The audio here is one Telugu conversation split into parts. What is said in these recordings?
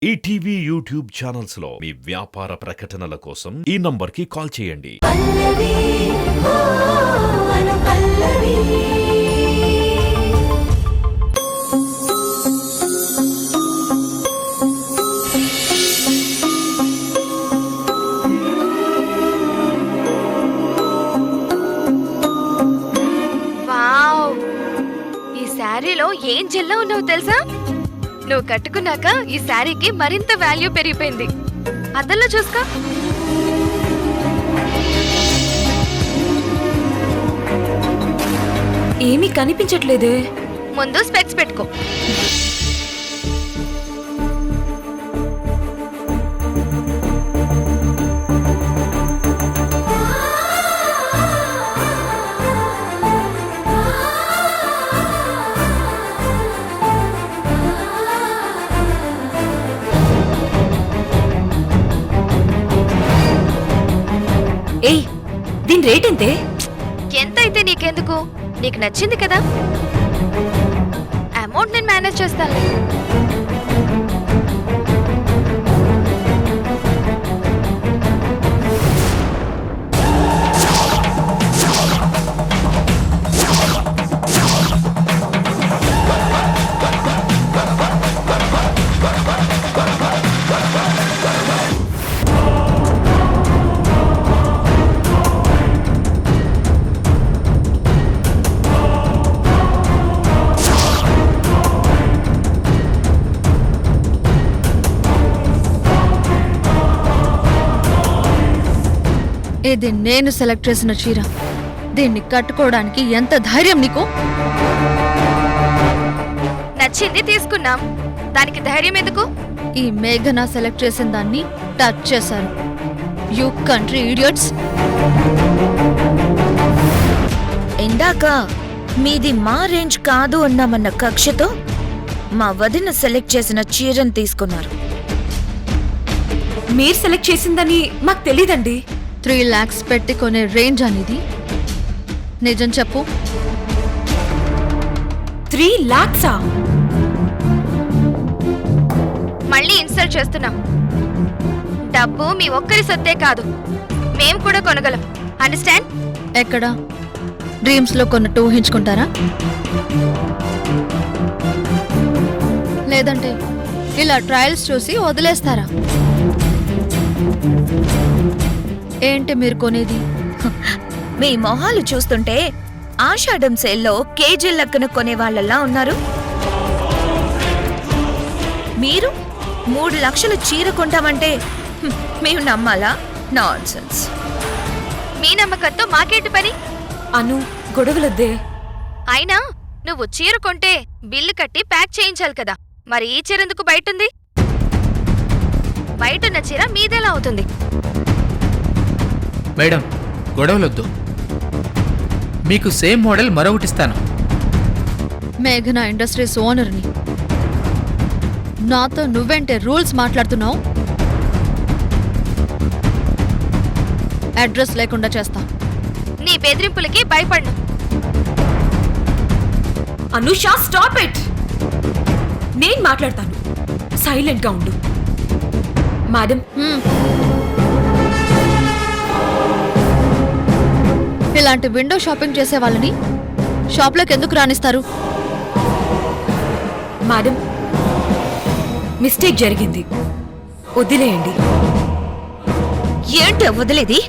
ఈటీవీ యూట్యూబ్ ఛానల్స్ లో మీ వ్యాపార ప్రకటనల కోసం ఈ నంబర్కి కాల్ చేయండి. వావ్, ఈ శారీలో ఏం జిల్లా ఉన్నావు తెలుసా? నువ్వు కట్టుకున్నాక ఈ శారీకి మరింత వాల్యూ పెరిగిపోయింది. అద్దంలో చూసుకో. ఏమీ కనిపించట్లేదే. ముందు స్పెక్స్ పెట్టుకో. ఏయ్, దీని రేట్ ఎంతే? ఎంత అయితే నీకెందుకు? నీకు నచ్చింది కదా, అమౌంట్ నేను మేనేజ్ చేస్తాను. ఇది నేను సెలెక్ట్ చేసిన చీర. దీన్ని కట్టుకోవడానికి ఎంత ధైర్యం నీకు? నచ్చింది తీసుకున్నాం, దానికి ధైర్యం ఎందుకు? ఈ మేఘన సెలెక్ట్ చేసిన దాన్ని టచ్ చేశారు. You country idiots. ఇందాక మీది మా రేంజ్ కాదు అన్నామన్న కక్షతో మా వదిన సెలెక్ట్ చేసిన చీరను తీసుకున్నారు. మీరు సెలెక్ట్ చేసిందని మాకు తెలీదండి. 3 lakhs పెట్టి కొనే రేంజ్ అనేది. నిజం చెప్పు. 3 lakhs? మళ్ళీ ఇన్సల్ట్ చేస్తున్నాం. డబ్బు మీ ఒక్కరి సొత్తే కాదు, మేము కూడా కొనగలం. అండర్స్టాండ్? ఎక్కడ? డ్రీమ్స్ లో కొన్నట్టు ఊహించుకుంటారా? లేదంటే ఇలా ట్రయల్స్ చూసి వదిలేస్తారా? ఏంటి మీరు కొనేది? మీ మొహాలు చూస్తుంటే ఆషాఢం సేల్లో కేజీ లెక్కన కొనే వాళ్ళలా ఉన్నారు. మీరు 3 లక్షల చీర కొంటామంటే మేము నమ్మాలా? నాన్సెన్స్. మీ నమ్మకంతో మాకేంటి పని? అను, గొడవలొద్దే. అయినా నువ్వు చీర కొంటే బిల్లు కట్టి ప్యాక్ చేయించాలి కదా, మరి ఈ చీర ఎందుకు బయటుంది? బయటున్న చీర మీదెలా అవుతుంది? మేడం, గొడవలొద్దు. మీకు సేమ్ మోడల్ మరొకటిస్తాను. మేఘనా ఇండస్ట్రీస్ ఓనర్ని. నాతో నువ్వేంటే రూల్స్ మాట్లాడుతున్నావు? అడ్రస్ లేకుండా చేస్తా. నీ బెదిరింపులకి భయపడ్ను. Anusha, stop it. నేను మాట్లాడతాను. సైలెంట్ గా ఉండు. మేడం, ఇలాంటి విండో షాపింగ్ చేసే వాళ్ళని షాప్లోకి ఎందుకు రానిస్తారు? మేడం, మిస్టేక్ జరిగింది, వదిలేయండి. ఏంటి వదిలేది?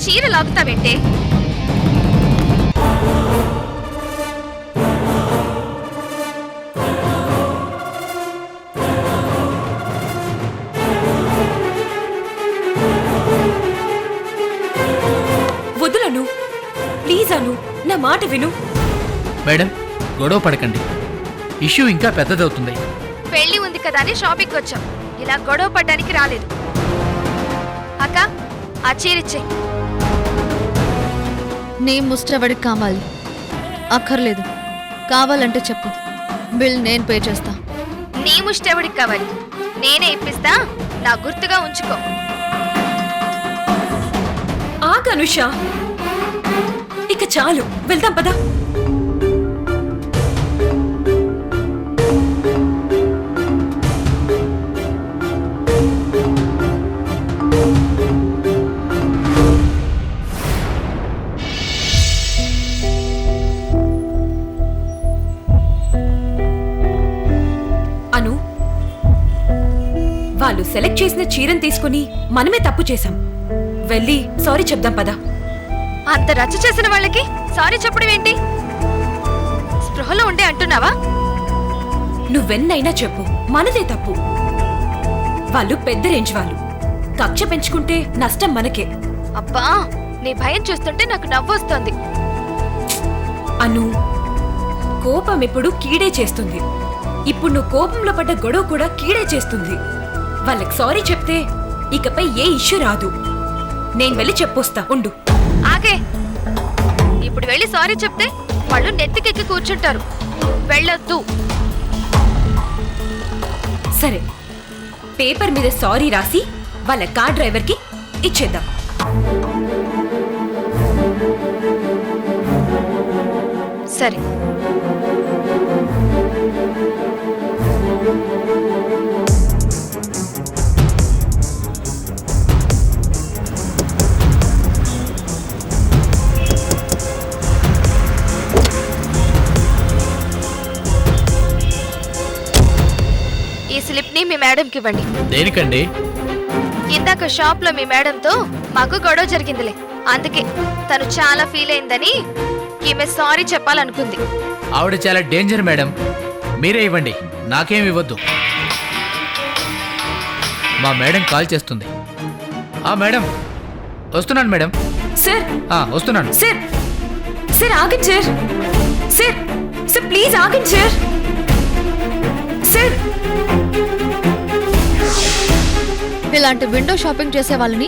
చీర లాగుతావేంటే? వదులను, ప్లీజ్ అను, నా మాట విను. మేడం, గొడవ పడకండి. ఇష్యూ ఇంకా పెద్దదవుతుంది. పెళ్లి ఉంది కదా అని షాపింగ్కి వచ్చాం, ఇలా గొడవ పడ్డానికి రాలేదు. అక్క, ఆ చీరిచ్చే. నీ ముష్టెవడికి కావాలి? అక్కర్లేదు. కావాలంటే చెప్పు, బిల్ నేను పే చేస్తా. నీ ముష్టెవడికి కావాలి? నేనే ఇప్పిస్తా, నా గుర్తుగా ఉంచుకో. ఆగు అనుష, ఇక చాలు, వెళ్దాం పదా. అను, వాళ్ళు సెలెక్ట్ చేసిన చీరను తీసుకుని మనమే తప్పు చేశాం. వెళ్ళి సారీ చెప్దాం పదా. అంత రచ్చ చేసిన వాళ్ళకి సారీ చెప్పడం ఏంటి? స్పృహలో ఉండే అంటున్నావా? నువ్వెన్నైనా చెప్పు, మనదే తప్పు. వాళ్ళు పెద్ద రేంజ్ వాళ్ళు, కక్ష పెంచుకుంటే నష్టం మనకే. అబ్బా, నీ భయం చూస్తుంటే నాకు నవ్వొస్తోంది. అను, కోపం ఎప్పుడు కీడే చేస్తుంది. ఇప్పుడు నువ్వు కోపంలో పడ్డ గొడవ కూడా కీడే చేస్తుంది. వాళ్ళకి సారీ చెప్తే ఇకపై ఏ ఇష్యూ రాదు. నేను వెళ్ళి చెప్పొస్తా, ఉండు. ఆగే, ఇప్పుడు వెళ్ళి సారీ చెప్తే వాళ్ళు నెత్తికెక్కి కూర్చుంటారు. వెళ్ళొద్దు. సరే, పేపర్ మీద సారీ రాసి వాళ్ళ కార్ డ్రైవర్కి ఇచ్చేద్దాం. సరే. ఈ స్లిప్ ని మీ మేడంకి ఇవ్వండి. దేనికండి? ఇందాక షాప్ లో మీ మేడంతో మాకు గొడవ జరిగిందిలే, అందుకే తను చాలా ఫీల్ అయిందని ఈమె సారీ చెప్పాలనుకుంది. ఆవిడ చాలా డేంజర్ మేడం, మీరే ఇవ్వండి, నాకేం ఇవ్వద్దు. మా మేడం కాల్ చేస్తుంది. మేడం వస్తున్నాను మేడం. సార్, వస్తున్నాను. సార్, సార్ ఆగండి సార్. సార్, సార్ ప్లీజ్ ఆగండి సార్. సార్, ఇలాంటి విండో షాపింగ్ చేసే వాళ్ళని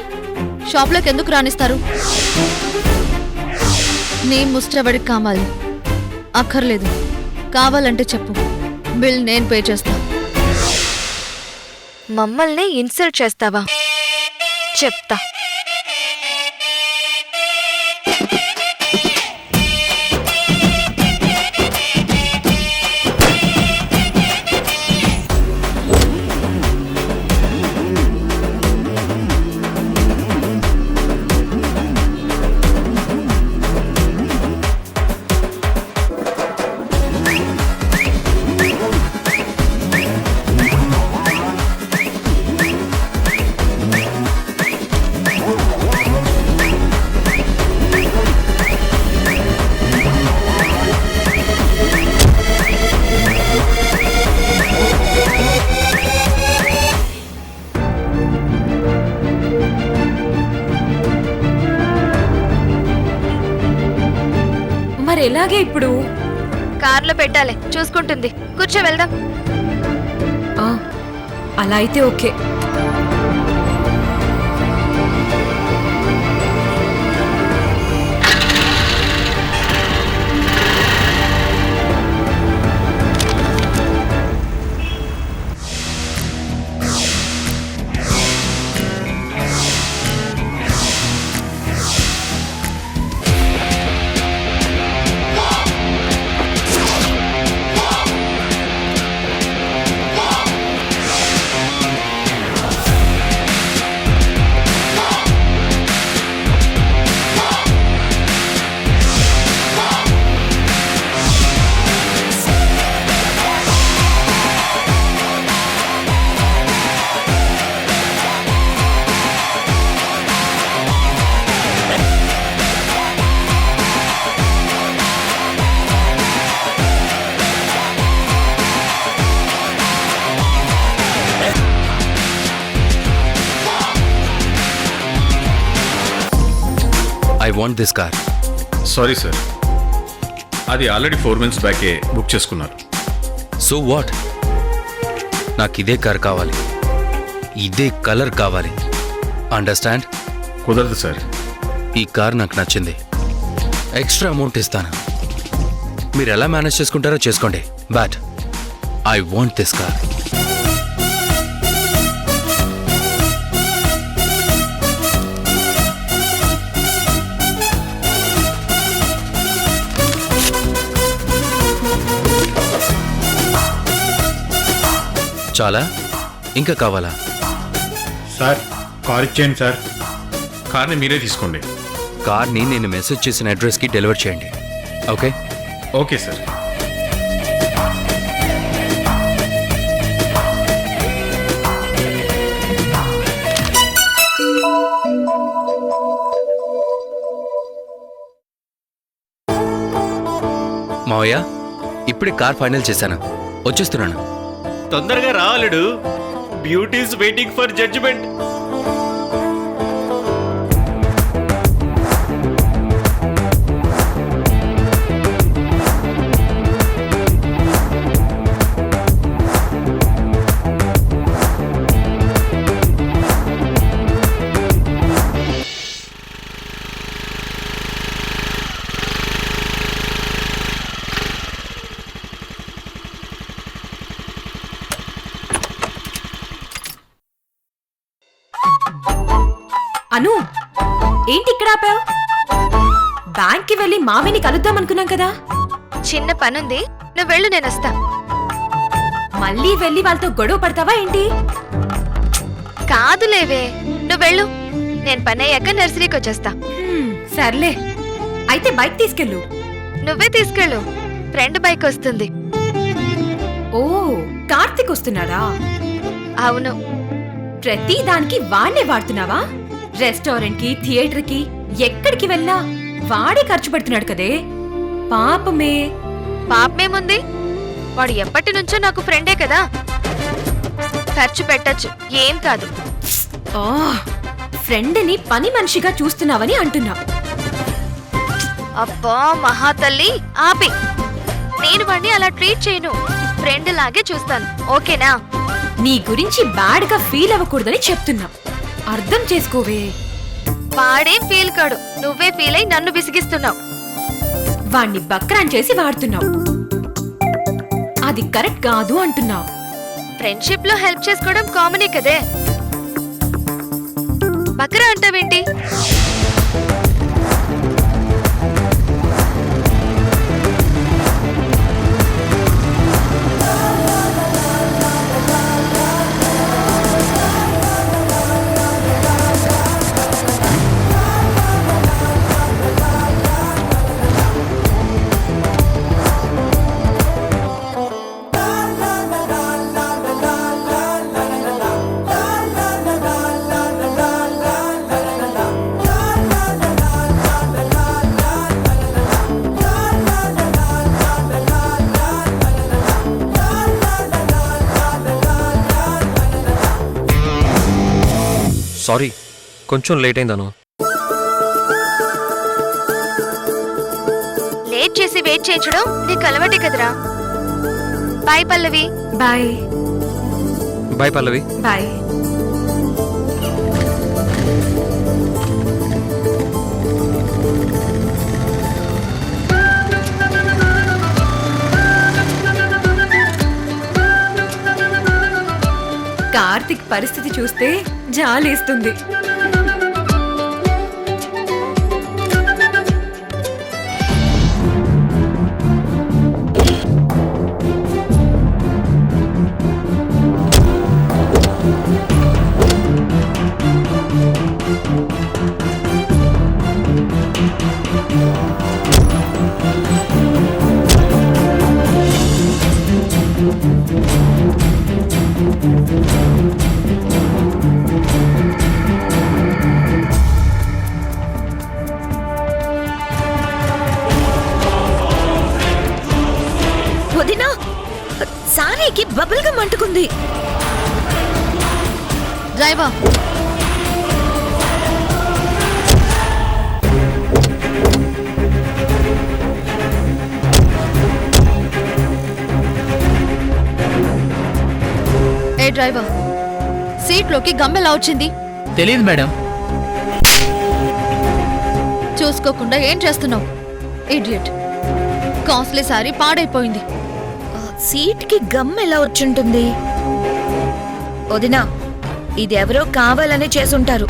షాప్లోకి ఎందుకు రానిస్తారు? నీ ముష్టబడికి కావాలి. అక్కర్లేదు, కావాలంటే చెప్పు, బిల్ నేను పే చేస్తా. మమ్మల్ని ఇన్సల్ట్ చేస్తావా? చెప్తా. మరి ఎలాగే ఇప్పుడు? కార్లో పెట్టాలి, చూసుకుంటుంది. కూర్చో, వెళ్దాం. అలా అయితే okay. I want this car. Sorry sir, అది ఆల్రెడీ 4 months బ్యాకే బుక్ చేసుకున్నారు. So what? నాకు ఇదే కార్ కావాలి, ఇదే కలర్ కావాలి. అండర్స్టాండ్? కుదరదు సార్. ఈ కార్ నాకు నచ్చింది, ఎక్స్ట్రా అమౌంట్ ఇస్తాను. మీరు ఎలా మేనేజ్ చేసుకుంటారో చేసుకోండి, but I want this car. చాలా ఇంకా కావాలా? సార్ కార్ ఇచ్చేయండి సార్. కార్ని మీరే తీసుకోండి. కార్ని నేను మెసేజ్ చేసిన అడ్రస్కి డెలివర్ చేయండి. ఓకే? Okay sir. మావయ్య, ఇప్పుడే కార్ ఫైనల్ చేశాను, వచ్చేస్తున్నాను. తొందరగా రావాలడు. Beauties waiting for judgement. Anu, ఏంటి ఇక్కడ ఆపావు? బ్యాంక్కి వెళ్ళి మావిని కలుద్దాం అనుకున్నాం కదా. చిన్న పనుంది, నువ్వు వెళ్ళు, నేను వస్తా. మళ్ళీ వెళ్ళి వాళ్ళతో గొడవ పడతావా ఏంటి? కాదులేవే, నువ్వు వెళ్ళు. నేను పని అయ్యాక నర్సరీకి వచ్చేస్తా. సర్లే, అయితే బైక్ తీసుకెళ్ళు. నువ్వే తీసుకెళ్ళు, ఫ్రెండ్ బైక్ వస్తుంది. ఓ, కార్తీక్ వస్తున్నాడా? అవును. ప్రతి దానికి వాణ్ణే వాడుతున్నావా? రెస్టారెంట్ కి, థియేటర్ కి, ఎక్కడికి వెళ్ళా వాడే ఖర్చు పెడుతున్నాడు కదే. పాపమే. పాపమేముంది, వాడు ఎప్పటి నుంచో నాకు ఫ్రెండే కదా, ఖర్చు పెట్టచ్చు, ఏం కాదు. ఫ్రెండ్ని పని మనిషిగా చూస్తున్నావని అంటున్నా. అబ్బా మహాతల్లి, ఆపి. నేను వాడిని అలా ట్రీట్ చేయను, ఫ్రెండ్ లాగే చూస్తాను, ఓకేనా? నీ గురించి బ్యాడ్ గా ఫీల్ అవ్వకూడదని చెప్తున్నా, అర్థం చేసుకోవే. వాడేం ఫీల్ కాడు, నువ్వే ఫీల్ అయి నన్ను విసిగిస్తున్నావు. వాణ్ణి బక్రాన్ చేసి వాడుతున్నావు, అది కరెక్ట్ కాదు అంటున్నావు. ఫ్రెండ్షిప్ లో హెల్ప్ చేసుకోవడం కామనే కదే, బక్రా అంటావేంటి? సారీ, కొంచెం లేట్ అయిందను. లేట్ చేసి వెయిట్ చేయించడం నీకు అలవాటే కదరా. బాయ్ పల్లవి. బాయ్. బాయ్ పల్లవి. బాయ్. కార్తిక్ పరిస్థితి చూస్తే జాలేస్తుంది. వదినా, సారీకి బబుల్ గమ్ అంటుకుంది. డ్రైవర్, ఏ డ్రైవర్, సీట్లోకి గమ్ ఎలా వచ్చింది? తెలియదు మేడం. చూసుకోకుండా ఏం చేస్తున్నావు? ఇడియట్. కాస్ట్లీ సారీ పాడైపోయింది. సీట్ కి గమ్ ఎలా వచ్చుంటుంది? వదినా, ఇది ఎవరో కావాలని చేసుంటారు.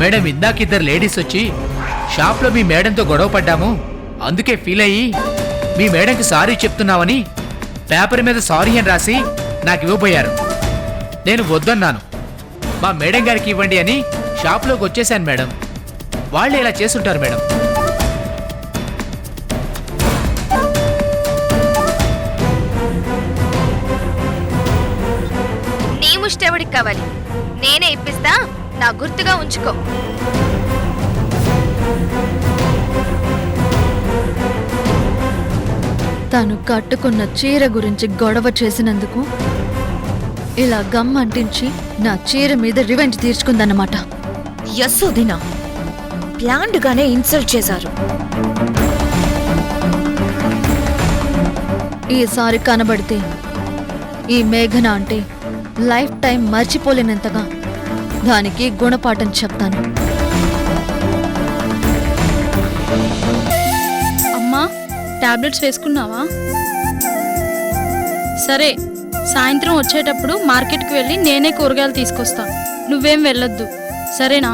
మేడం, ఇందాక ఇద్దరు లేడీస్ వచ్చి షాప్లో మీ మేడంతో గొడవ పడ్డాము, అందుకే ఫీల్ అయ్యి మీ మేడంకి సారీ చెప్తున్నామని పేపర్ మీద సారీ అని రాసి నాకు ఇవ్వబోయారు. నేను వద్దన్నాను. మా మేడం గారికి ఇవ్వండి అని షాప్లోకి వచ్చేసాను మేడం. వాళ్ళు ఇలా చేస్తుంటారు మేడం. నీ ముష్టెవడికి కావాలి? నేనే ఇప్పిస్తా, నా గుర్తుగా ఉంచుకో. తను కట్టుకున్న చీర గురించి గొడవ చేసినందుకు ఇలా గమ్ అంటించి నా చీర మీద రివెంజ్ తీర్చుకుందన్నమాట. యశోదినా ప్లాన్డ్ గానే ఇన్సల్ట్ చేశారు. ఈసారి కనబడితే ఈ మేఘన అంటే లైఫ్ టైం మర్చిపోలేనంతగా దానికి గుణపాఠం చెప్తాను. అమ్మా, టాబ్లెట్స్ వేసుకున్నావా? సరే, సాయంత్రం వచ్చేటప్పుడు మార్కెట్కి వెళ్ళి నేనే కూరగాయలు తీసుకొస్తా. నువ్వేం వెళ్ళొద్దు, సరేనా?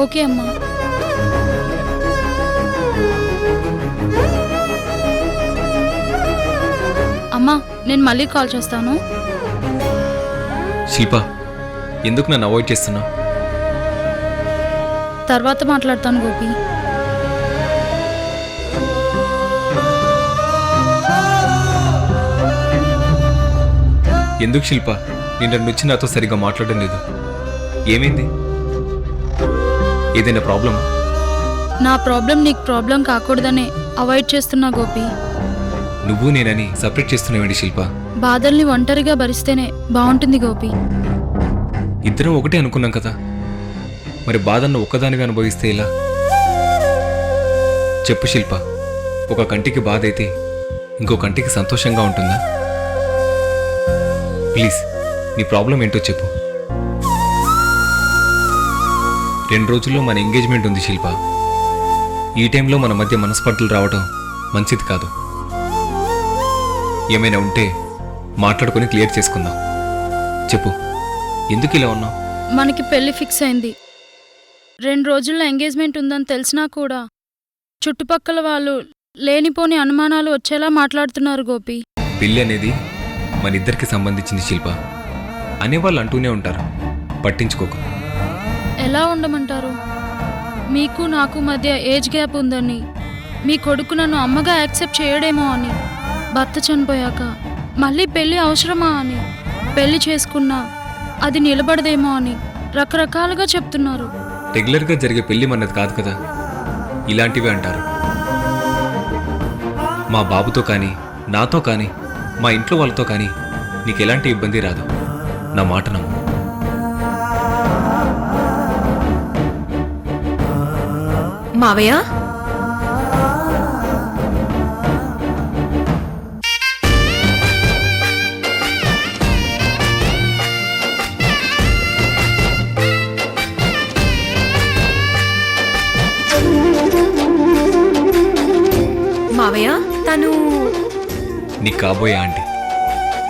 ఓకే అమ్మా. అమ్మా, నేను మళ్ళీ కాల్ చేస్తాను. శిల్ప, ఎందుకు నన్ను అవాయిడ్ చేస్తున్నావు? తర్వాత మాట్లాడతాను గోపి. ఎందుకు శిల్ప నిన్న నుంచి నాతో సరిగ్గా మాట్లాడడం లేదు? ఏమైంది? ఏదైనా ప్రాబ్లమా? నా ప్రాబ్లం నీకు ప్రాబ్లం కాకూడదనే అవాయిడ్ చేస్తున్నా గోపి. నువ్వు నేనని సపరేట్ చేస్తున్నావేంటి శిల్ప? బాధల్ని ఒంటరిగా భరిస్తేనే బాగుంటుంది గోపి. ఇద్దరం ఒకటే అనుకున్నాం కదా, మరి బాధను ఒక్కదానిగా అనుభవిస్తే ఇలా? చెప్పు శిల్ప, ఒక కంటికి బాధ అయితే ఇంకో కంటికి సంతోషంగా ఉంటుందా? ప్లీజ్, నీ ప్రాబ్లం ఏంటో చెప్పు. 2 రోజుల్లో మన ఎంగేజ్మెంట్ ఉంది శిల్ప. ఈ టైంలో మన మధ్య మనస్పర్ధలు రావడం మంచిది కాదు. ఏమైనా ఉంటే మాట్లాడుకొని క్లియర్ చేసుకుందాం. చెప్పు, ఎందుకు ఇలా ఉన్నావు? మనకి పెళ్లి ఫిక్స్ అయింది. 2 రోజుల్లో ఎంగేజ్మెంట్ ఉందని తెలిసినా కూడా చుట్టుపక్కల వాళ్ళు లేనిపోని అనుమానాలు వచ్చేలా మాట్లాడుతున్నారు గోపి. పెళ్ళి అనేది మన ఇద్దరికి సంబంధించింది శిల్ప. అనేవాళ్ళు అంటూనే ఉంటారు, పట్టించుకోకు. ఎలా ఉండమంటారు? మీకు నాకు మధ్య ఏజ్ గ్యాప్ ఉందని, మీ కొడుకు నన్ను అమ్మగా యాక్సెప్ట్ చేయడేమో అని, భర్త చనిపోయాక మళ్ళీ పెళ్ళి అవసరమా అని, పెళ్లి చేసుకున్నా అది నిలబడదేమో అని రకరకాలుగా చెప్తున్నారు. రెగ్యులర్గా జరిగే పెళ్ళి మనది కాదు కదా, ఇలాంటివే అంటారు. మా బాబుతో కానీ, నాతో కానీ, మా ఇంట్లో వాళ్ళతో కానీ నీకు ఎలాంటి ఇబ్బంది రాదు. నా మాట నమ్ము. మావయ్య, మావయ్య, తను నీకు కాబోయే ఆంటీ.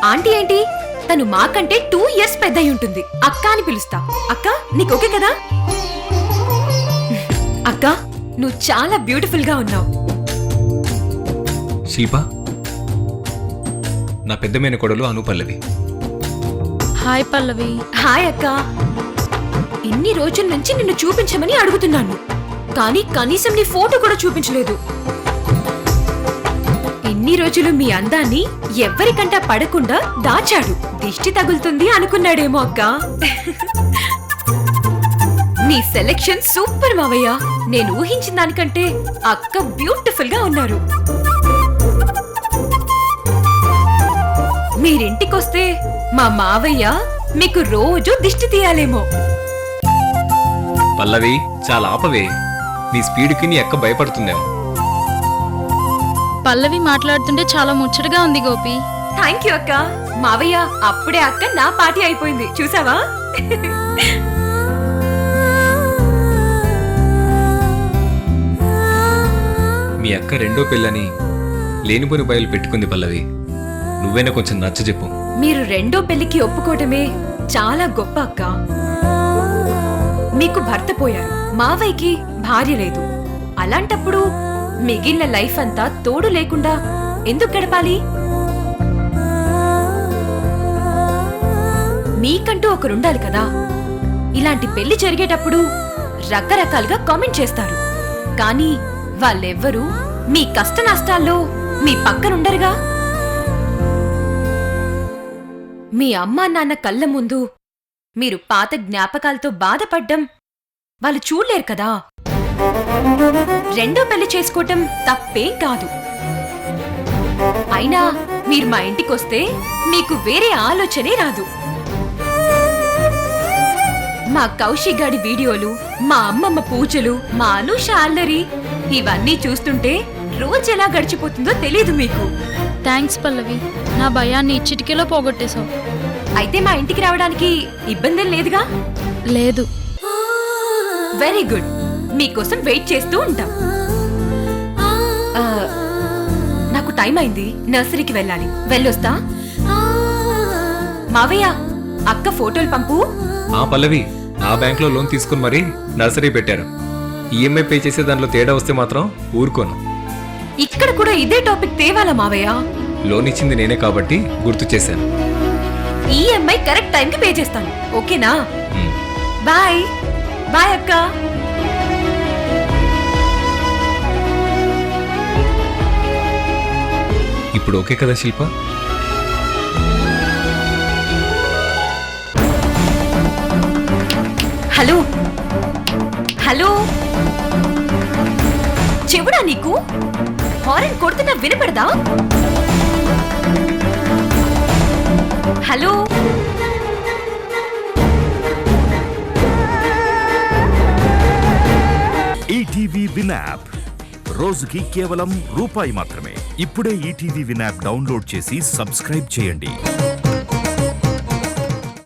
ఆంటీ ఏంటి? తను మాకంటే 2 years పెద్ద అయి ఉంటుంది. అక్క అని పిలుస్తా. అక్క, నీకు ఓకే కదా? అక్క, నువ్వు చాలా బ్యూటిఫుల్ గా ఉన్నావు. శిల్ప, నా పెద్దమైన కొడలు అను పల్లవి. హాయ్ పల్లవి. హాయ్ అక్క. ఇన్ని రోజుల నుంచి నిన్ను చూపించమని అడుగుతున్నాను, కానీ కనీసం నీ ఫోటో కూడా చూపించలేదు. ఇన్ని రోజులు మీ అందాన్ని ఎవ్వరికంటా పడకుండా దాచాడు. దిష్టి తగులుతుంది అనుకున్నాడేమో అక్క. నీ సెలెక్షన్ సూపర్ మావయ్య. నేను ఊహించిన దానికంటే అక్క బ్యూటిఫుల్ గా ఉన్నారు. మీరింటికొస్తే మా మావయ్య మీకు రోజు దిష్టి తీయాలేమో. పల్లవి, చాలా ఆపవే. నీ స్పీడ్కి నీ అక్క భయపడుతుందేమో. పల్లవి మాట్లాడుతుంటే చాలా ముచ్చటగా ఉంది గోపి. థ్యాంక్ యూ అక్క. మావయ్య, అప్పుడే అక్క నా పార్టీ అయిపోయింది చూసావా? మీ అక్క రెండో పెళ్ళని లేనిపోని బయలు పెట్టుకుంది పల్లవి. నువ్వైనా కొంచెం నచ్చ చెప్పు. మీరు రెండో పెళ్లికి ఒప్పుకోవటమే చాలా గొప్ప అక్క. మీకు భర్త పోయారు, మావయ్యకి భార్య లేదు. అలాంటప్పుడు మిగిలిన లైఫ్ అంతా తోడు లేకుండా ఎందుకు గడపాలి? మీకంటూ ఒకరుండాలి కదా. ఇలాంటి పెళ్లి జరిగేటప్పుడు రకరకాలుగా కామెంట్ చేస్తారు, కానీ వాళ్ళెవ్వరూ మీ కష్ట నష్టాల్లో మీ పక్కనుండరుగా. మీ అమ్మా నాన్న కళ్ళ ముందు మీరు పాత జ్ఞాపకాలతో బాధపడ్డం వాళ్ళు చూడలేరు కదా. రెండో పెళ్లి చేసుకోవటం తప్పేం కాదు. అయినా మీరు మా ఇంటికొస్తే మీకు వేరే ఆలోచనే రాదు. మా కౌశిక్ గాడి వీడియోలు, మా అమ్మమ్మ పూజలు, మా అనూష అల్లరి ఇవన్నీ చూస్తుంటే రోజు ఎలా గడిచిపోతుందో తెలీదు మీకు. థ్యాంక్స్ పల్లవి, నా భయాన్ని చిటికెలో పోగొట్టేశావు. అయితే మా ఇంటికి రావడానికి ఇబ్బంది లేదుగా? లేదు. వెరీ గుడ్, మీకోసం వెయిట్ చేస్తూ ఉంటాం. ఆ, నాకు టైం అయింది, నర్సరీకి వెళ్ళాలి, వెళ్ళొస్తా. మావయ్య, అక్క ఫోటోలు పంపు. ఆ పల్లవి, ఆ బ్యాంక్లో లోన్ తీసుకుని మరీ నర్సరీ పెట్టారు. ఈఎంఐ పే చేసే దాంట్లో తేడా వస్తే మాత్రం ఊరుకోను. ఇక్కడ కూడా ఇదే టాపిక్ తేవాలా మావయ్య? లోన్ ఇచ్చింది నేనే కాబట్టి గుర్తు చేశాను. ఈఎంఐ కరెక్ట్ టైంకి పే చేస్తాను, ఓకేనా? మ్. బాయ్ బాయ్ అక్క. ఇప్పుడు ఓకే కదా శిల్ప? హలో హలో, చెవుడా నీకు? హారన్ కొడుతున్నా వినపడదా? హలో, ఈటీవీ విన్ యాప్ రోజుకి కేవలం రూపాయి మాత్రమే. ఇప్పుడే ఈటీవీ విన్ యాప్ డౌన్లోడ్ చేసి సబ్స్క్రైబ్ చేయండి.